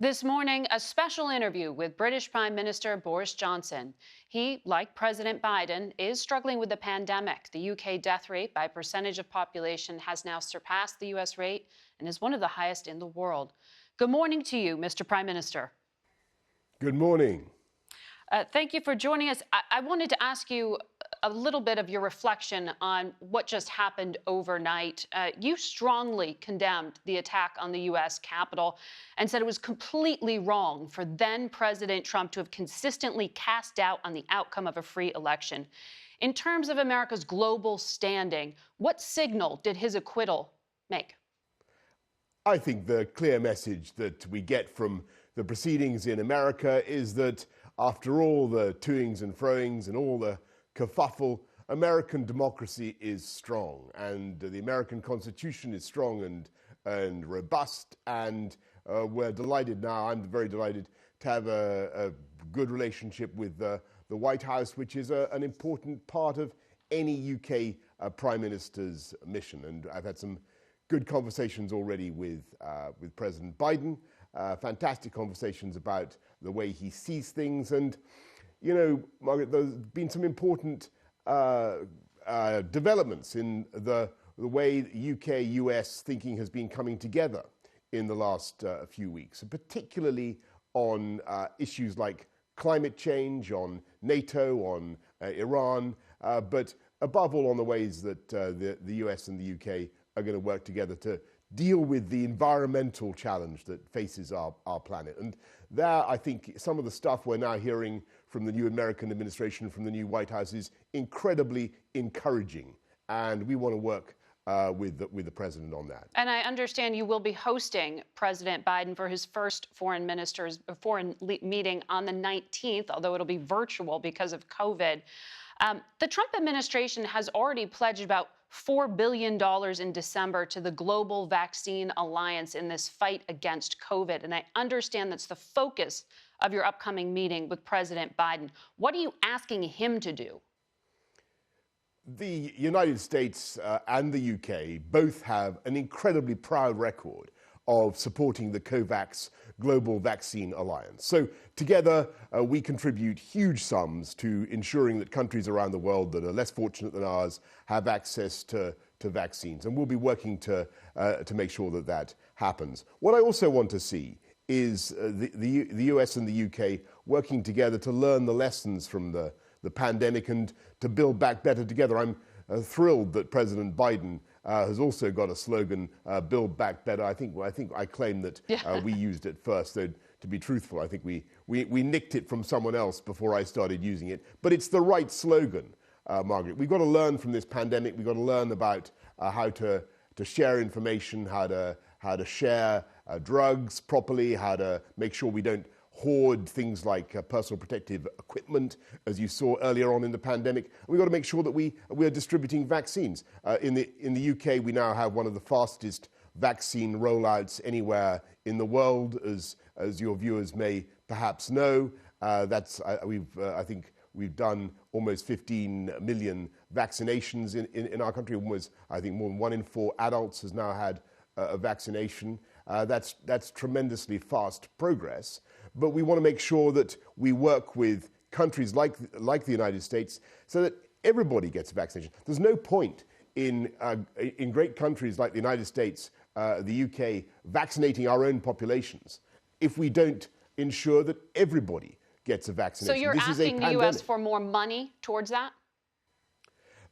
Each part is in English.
This morning, a special interview with British Prime Minister Boris Johnson. He, like President Biden, is struggling with the pandemic. The UK death rate by percentage of population has now surpassed the US rate and is one of the highest in the world. Good morning to you, Mr. Prime Minister. Good morning. Thank you for joining us. I wanted to ask you a little bit of your reflection on what just happened overnight. You strongly condemned the attack on the U.S. Capitol and said it was completely wrong for then President Trump to have consistently cast doubt on the outcome of a free election. In terms of America's global standing, what signal did his acquittal make? I think the clear message that we get from the proceedings in America is that after all the toings and froings and all the kerfuffle, American democracy is strong, and the American Constitution is strong and robust, and we're delighted now. I'm very delighted to have a good relationship with the White House, which is an important part of any UK Prime Minister's mission. And I've had some good conversations already with President Biden, fantastic conversations about the way he sees things. And, you know, Margaret, there's been some important developments in the way UK-US thinking has been coming together in the last few weeks, particularly on issues like climate change, on NATO, on Iran, but above all on the ways that the US and the UK are going to work together to deal with the environmental challenge that faces our planet. And there, I think some of the stuff we're now hearing from the new American administration, from the new White House, is incredibly encouraging. And we want to work with the president on that. And I understand you will be hosting President Biden for his first foreign meeting on the 19th, although it'll be virtual because of COVID. The Trump administration has already pledged about $4 billion in December to the Global Vaccine Alliance in this fight against COVID. And I understand that's the focus of your upcoming meeting with President Biden. What are you asking him to do? The United States and the UK both have an incredibly proud record of supporting the COVAX Global Vaccine Alliance. So together, we contribute huge sums to ensuring that countries around the world that are less fortunate than ours have access to vaccines. And we'll be working to make sure that that happens. What I also want to see is the US and the UK working together to learn the lessons from the pandemic and to build back better together. I'm thrilled that President Biden has also got a slogan, "Build Back Better." I think I claim that we used it first. Though to be truthful, I think we nicked it from someone else before I started using it. But it's the right slogan, Margaret. We've got to learn from this pandemic. We've got to learn about how to share information, how to share drugs properly, how to make sure we don't hoard things like personal protective equipment, as you saw earlier on in the pandemic. We've got to make sure that we are distributing vaccines. In the UK, we now have one of the fastest vaccine rollouts anywhere in the world, as your viewers may perhaps know. I think we've done almost 15 million vaccinations in our country. Almost, I think, more than 1 in 4 adults has now had a vaccination. That's tremendously fast progress. But we want to make sure that we work with countries like the United States so that everybody gets a vaccination. There's no point in great countries like the United States, the UK, vaccinating our own populations if we don't ensure that everybody gets a vaccination. So you're asking the US for more money towards that?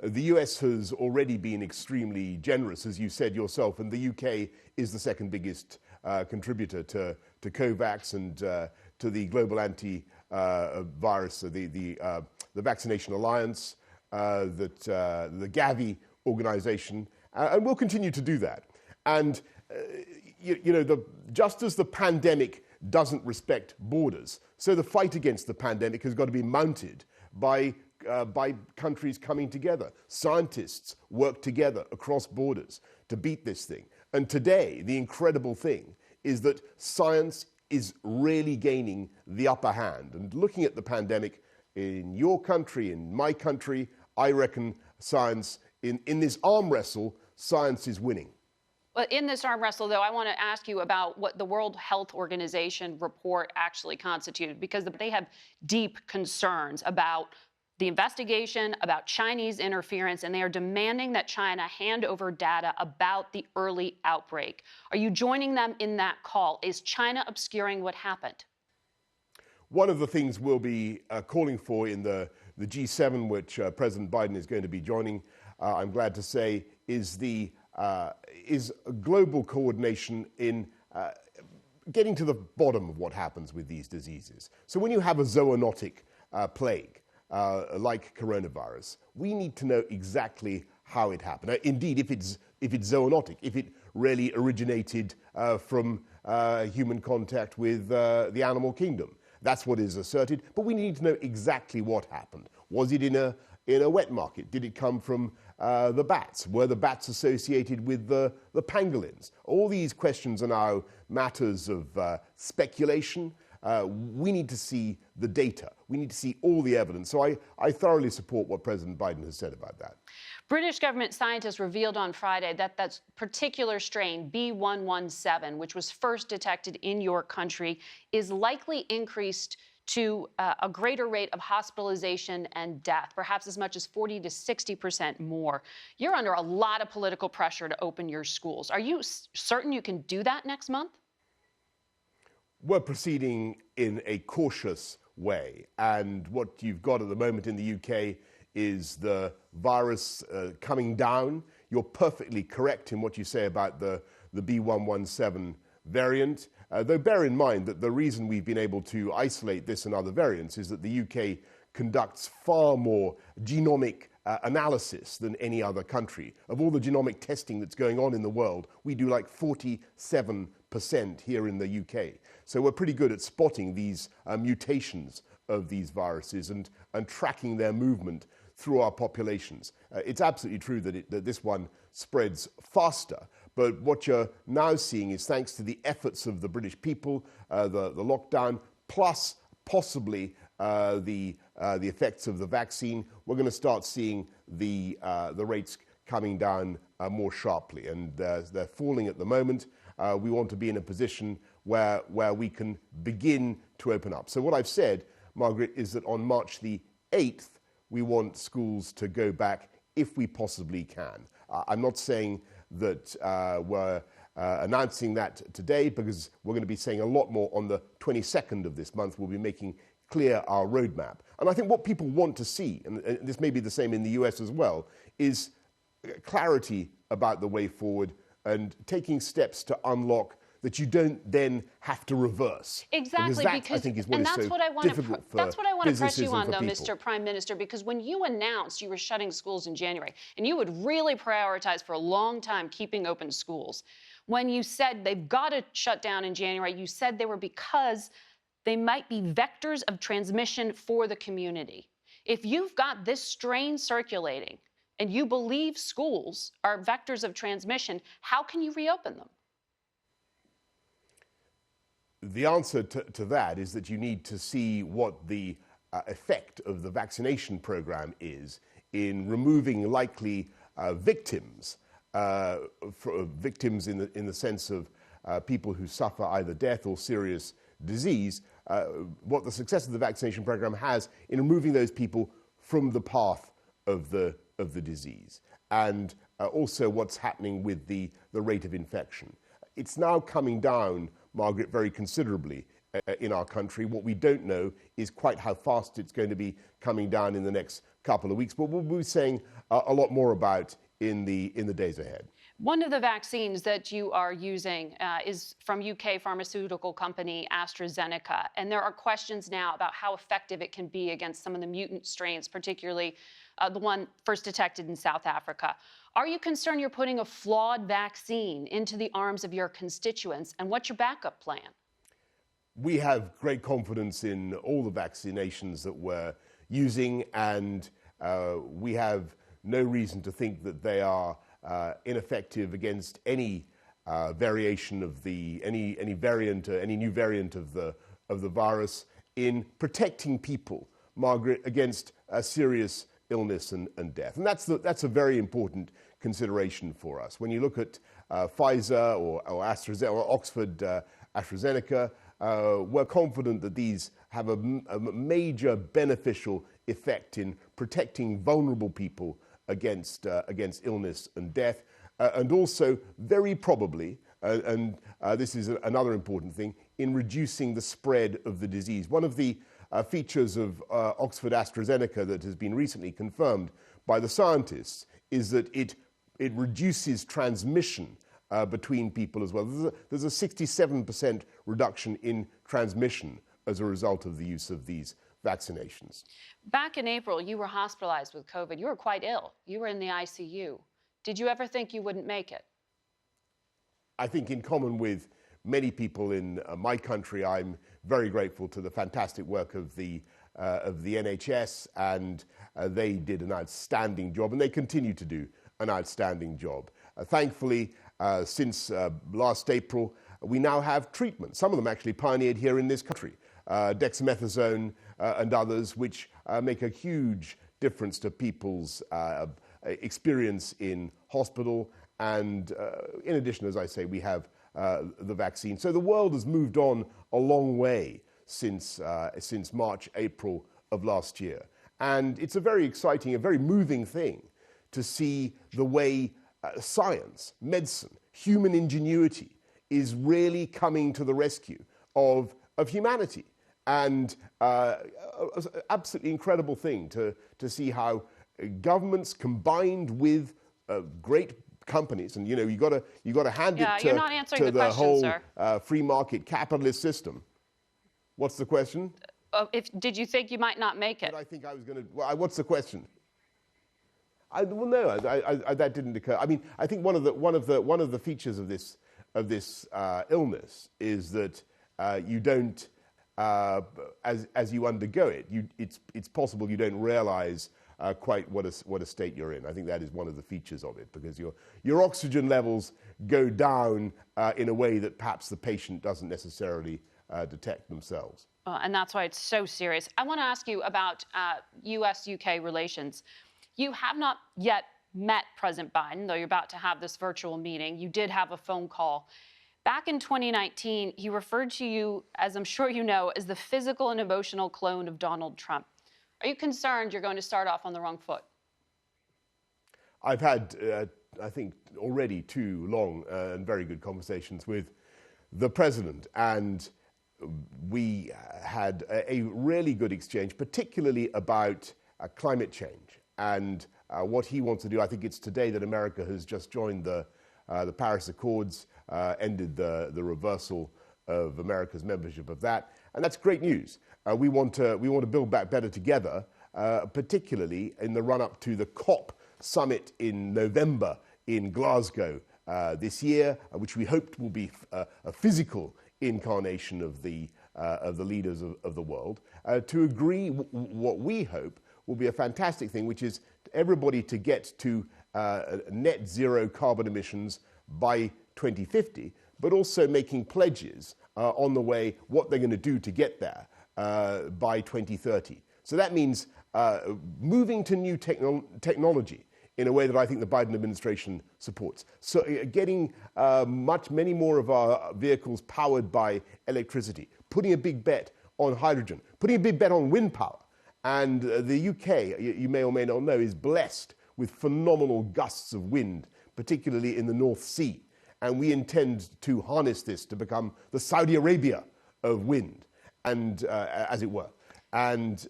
The US has already been extremely generous, as you said yourself, and the UK is the second biggest contributor to COVAX and to the global anti-virus, the Vaccination Alliance, the Gavi organization, and we'll continue to do that. And just as the pandemic doesn't respect borders, so the fight against the pandemic has got to be mounted by countries coming together. Scientists work together across borders to beat this thing. And today, the incredible thing is that science is really gaining the upper hand. And looking at the pandemic in your country, in my country, I reckon science, in this arm wrestle, science is winning. Well, in this arm wrestle, though, I want to ask you about what the World Health Organization report actually constituted, because they have deep concerns about the investigation, about Chinese interference, and they are demanding that China hand over data about the early outbreak. Are you joining them in that call? Is China obscuring what happened? One of the things we'll be calling for in the G7, which President Biden is going to be joining, I'm glad to say, is global coordination in getting to the bottom of what happens with these diseases. So when you have a zoonotic plague, like coronavirus, we need to know exactly how it happened. Indeed, if it's zoonotic, if it really originated from human contact with the animal kingdom. That's what is asserted, but we need to know exactly what happened. Was it in a wet market? Did it come from the bats? Were the bats associated with the pangolins? All these questions are now matters of speculation. We need to see the data. We need to see all the evidence. So I thoroughly support what President Biden has said about that. British government scientists revealed on Friday that particular strain, B.1.1.7, which was first detected in your country, is likely increased to a greater rate of hospitalization and death, perhaps as much as 40 to 60% more. You're under a lot of political pressure to open your schools. Are you certain you can do that next month? We're proceeding in a cautious way, and what you've got at the moment in the UK is the virus coming down. You're perfectly correct in what you say about the B.1.1.7 variant, though bear in mind that the reason we've been able to isolate this and other variants is that the UK conducts far more genomic analysis than any other country. Of all the genomic testing that's going on in the world, we do like 47% here in the UK. So we're pretty good at spotting these mutations of these viruses and tracking their movement through our populations. It's absolutely true that this one spreads faster, but what you're now seeing is, thanks to the efforts of the British people, the lockdown, plus possibly the effects of the vaccine, we're going to start seeing the rates coming down more sharply, and they're falling at the moment. We want to be in a position where we can begin to open up. So what I've said, Margaret, is that on March the 8th, we want schools to go back if we possibly can. I'm not saying that we're announcing that today, because we're going to be saying a lot more on the 22nd of this month. We'll be making clear our roadmap. And I think what people want to see, and this may be the same in the US as well, is clarity about the way forward and taking steps to unlock that you don't then have to reverse. Exactly, because I think is what is so difficult for that's what I want to press you on, though, people. Mr. Prime Minister, because when you announced you were shutting schools in January, and you would really prioritize for a long time keeping open schools, when you said they've got to shut down in January, you said they were because they might be vectors of transmission for the community. If you've got this strain circulating and you believe schools are vectors of transmission, how can you reopen them? The answer to that is that you need to see what the effect of the vaccination program is in removing likely victims, victims in the sense of people who suffer either death or serious disease, what the success of the vaccination program has in removing those people from the path of the disease, and also what's happening with the rate of infection. It's now coming down, Margaret, very considerably in our country. What we don't know is quite how fast it's going to be coming down in the next couple of weeks, but we'll be saying a lot more about in the days ahead. One of the vaccines that you are using is from UK pharmaceutical company AstraZeneca, and there are questions now about how effective it can be against some of the mutant strains, particularly the one first detected in South Africa. Are you concerned you're putting a flawed vaccine into the arms of your constituents, and what's your backup plan? We have great confidence in all the vaccinations that we're using, and we have no reason to think that they are ineffective against any variation of any variant, any new variant of the virus, in protecting people, Margaret, against serious illness and death. And that's a very important consideration for us. When you look at Pfizer or AstraZeneca or Oxford AstraZeneca. We're confident that these have a major beneficial effect in protecting vulnerable people against illness and death, and also very probably, and this is another important thing, in reducing the spread of the disease. One of the features of Oxford AstraZeneca that has been recently confirmed by the scientists is that it reduces transmission between people as well. There's a 67% reduction in transmission as a result of the use of these vaccinations. Back in April, you were hospitalized with COVID. You were quite ill. You were in the ICU. Did you ever think you wouldn't make it? I think in common with many people in my country, I'm very grateful to the fantastic work of the NHS, and they did an outstanding job, and they continue to do an outstanding job. Thankfully, since last April, we now have treatment. Some of them actually pioneered here in this country, dexamethasone and others, which make a huge difference to people's experience in hospital. And in addition, as I say, we have the vaccine. So the world has moved on a long way since March, April of last year. And it's a very exciting, a very moving thing to see the way science, medicine, human ingenuity is really coming to the rescue of humanity. And absolutely incredible thing to see how governments combined with great companies, and you got to hand it you're not answering to the question, whole sir. Free market capitalist system. What's the question? Did you think you might not make it? I think I was going to. Well, what's the question? No, that didn't occur. I mean, I think one of the features of this illness is that you don't, as you undergo it, it's possible you don't realize quite what a state you're in. I think that is one of the features of it, because your oxygen levels go down in a way that perhaps the patient doesn't necessarily detect themselves. And that's why it's so serious. I want to ask you about U.S.-UK relations. You have not yet met President Biden, though you're about to have this virtual meeting. You did have a phone call. Back in 2019, he referred to you, as I'm sure you know, as the physical and emotional clone of Donald Trump. Are you concerned you're going to start off on the wrong foot? I've had, I think, already 2 long and very good conversations with the president, and we had a really good exchange, particularly about climate change and what he wants to do. I think it's today that America has just joined the Paris Accords, ended the reversal of America's membership of that, and that's great news. We want to build back better together, particularly in the run-up to the COP summit in November in Glasgow this year, which we hoped will be a physical incarnation of the leaders of the world, to agree what we hope will be a fantastic thing, which is everybody to get to net zero carbon emissions by 2050, but also making pledges on the way, what they're going to do to get there by 2030. So that means moving to new technology in a way that I think the Biden administration supports. So getting many more of our vehicles powered by electricity, putting a big bet on hydrogen, putting a big bet on wind power. And the UK, you may or may not know, is blessed with phenomenal gusts of wind, particularly in the North Sea. And we intend to harness this to become the Saudi Arabia of wind, and as it were. And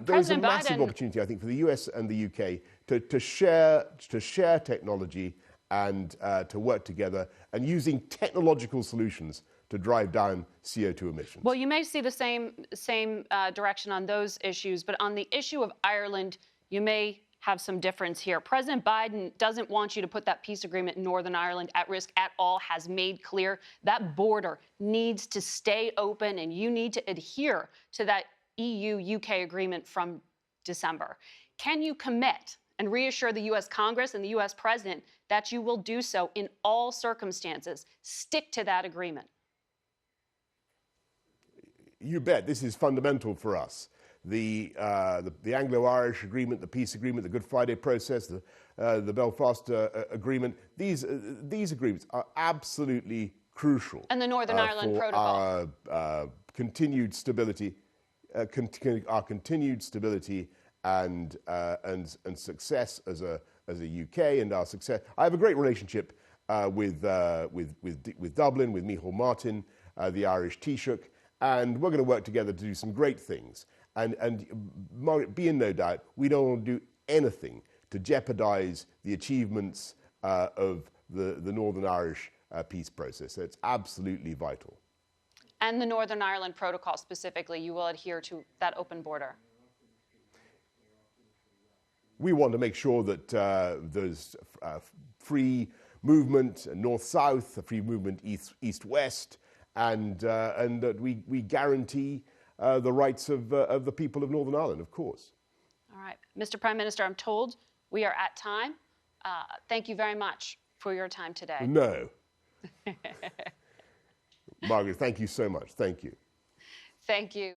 there's a massive opportunity, I think, for the US and the UK to share technology and to work together, and using technological solutions to drive down CO2 emissions. Well, you may see the same direction on those issues, but on the issue of Ireland, you may have some difference here. President Biden doesn't want you to put that peace agreement in Northern Ireland at risk at all, has made clear that border needs to stay open, and you need to adhere to that EU-UK agreement from December. Can you commit and reassure the U.S. Congress and the U.S. President that you will do so in all circumstances? Stick to that agreement. You bet. This is fundamental for us, the Anglo-Irish agreement, the peace agreement, the Good Friday process, the Belfast agreement. These agreements are absolutely crucial. And the Northern Ireland for Protocol. our continued stability, our continued stability and success as a UK, and our success. I have a great relationship with Dublin, with Micheál Martin, the Irish Taoiseach, and we're going to work together to do some great things. And Margaret, be in no doubt, we don't want to do anything to jeopardise the achievements of the Northern Irish peace process. So it's absolutely vital. And the Northern Ireland Protocol specifically, you will adhere to that open border? We want to make sure that there's free movement north-south, a free movement east-west, and that we guarantee the rights of the people of Northern Ireland, of course. All right. Mr. Prime Minister, I'm told we are at time. Thank you very much for your time today. No. Margaret, thank you so much. Thank you. Thank you.